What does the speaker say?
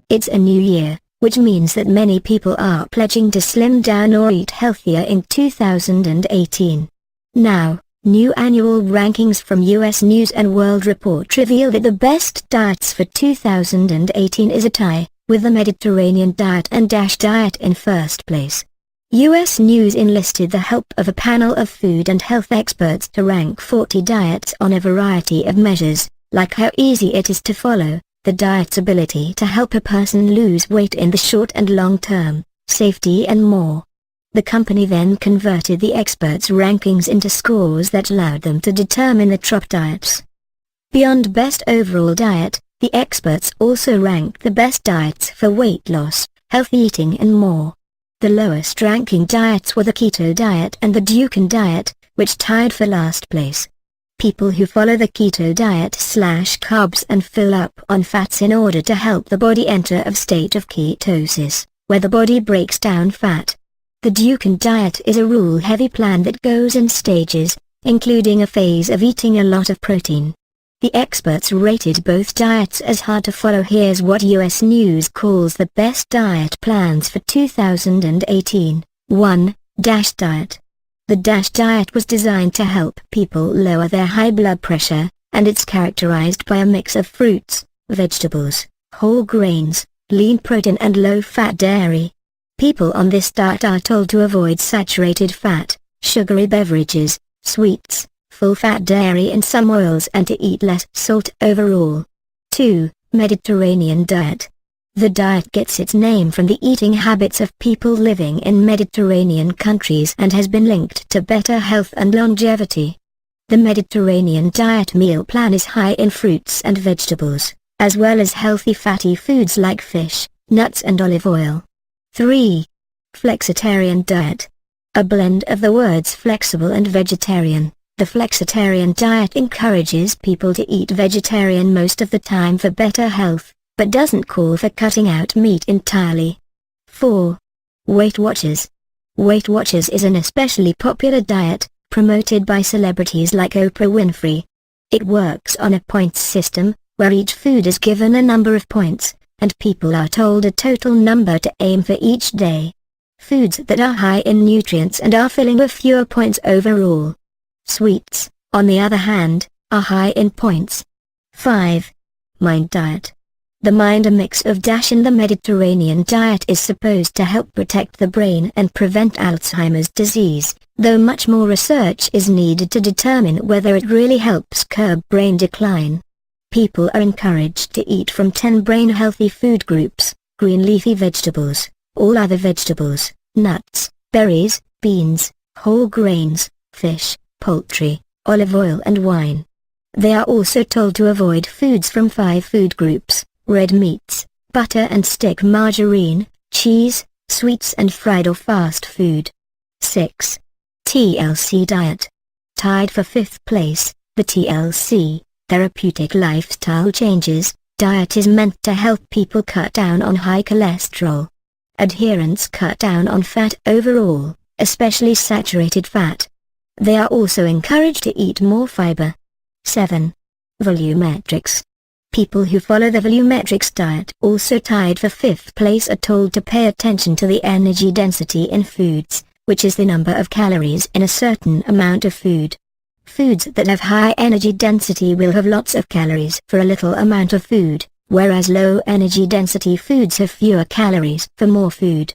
It's a new year, which means that many people are pledging to slim down or eat healthier in 2018. Now, new annual rankings from US News and World Report reveal that the best diets for 2018 is a tie, with the Mediterranean diet and DASH diet in first place. US News enlisted the help of a panel of food and health experts to rank 40 diets on a variety of measures, like how easy it is to follow, the diet's ability to help a person lose weight in the short and long term, safety and more. The company then converted the experts' rankings into scores that allowed them to determine the top diets. Beyond best overall diet, the experts also ranked the best diets for weight loss, healthy eating and more. The lowest ranking diets were the keto diet and the Dukan diet, which tied for last place. People who follow the keto diet slash carbs and fill up on fats in order to help the body enter a state of ketosis, where the body breaks down fat. The Dukan diet is a rule-heavy plan that goes in stages, including a phase of eating a lot of protein. The experts rated both diets as hard to follow. Here's what US News calls the best diet plans for 2018. 1. DASH diet. The DASH diet was designed to help people lower their high blood pressure, and it's characterized by a mix of fruits, vegetables, whole grains, lean protein and low-fat dairy. People on this diet are told to avoid saturated fat, sugary beverages, sweets, full-fat dairy and some oils and to eat less salt overall. 2. Mediterranean diet. The diet gets its name from the eating habits of people living in Mediterranean countries and has been linked to better health and longevity. The Mediterranean diet meal plan is high in fruits and vegetables, as well as healthy fatty foods like fish, nuts and olive oil. 3. Flexitarian diet. A blend of the words flexible and vegetarian, the flexitarian diet encourages people to eat vegetarian most of the time for better health, but doesn't call for cutting out meat entirely. 4. Weight Watchers. Weight Watchers is an especially popular diet, promoted by celebrities like Oprah Winfrey. It works on a points system, where each food is given a number of points, and people are told a total number to aim for each day. Foods that are high in nutrients and are filling with fewer points overall. Sweets, on the other hand, are high in points. 5. Mind diet. The Mind, a mix of DASH and the Mediterranean diet, is supposed to help protect the brain and prevent Alzheimer's disease, though much more research is needed to determine whether it really helps curb brain decline. People are encouraged to eat from 10 brain-healthy food groups: green leafy vegetables, all other vegetables, nuts, berries, beans, whole grains, fish, poultry, olive oil and wine. They are also told to avoid foods from 5 food groups: red meats, butter and stick margarine, cheese, sweets and fried or fast food. 6. TLC diet. Tied for 5th place, the TLC, Therapeutic Lifestyle Changes, diet is meant to help people cut down on high cholesterol. Adherents cut down on fat overall, especially saturated fat. They are also encouraged to eat more fiber. 7. Volumetrics. People who follow the volumetrics diet, also tied for 5th place, are told to pay attention to the energy density in foods, which is the number of calories in a certain amount of food. Foods that have high energy density will have lots of calories for a little amount of food, whereas low energy density foods have fewer calories for more food.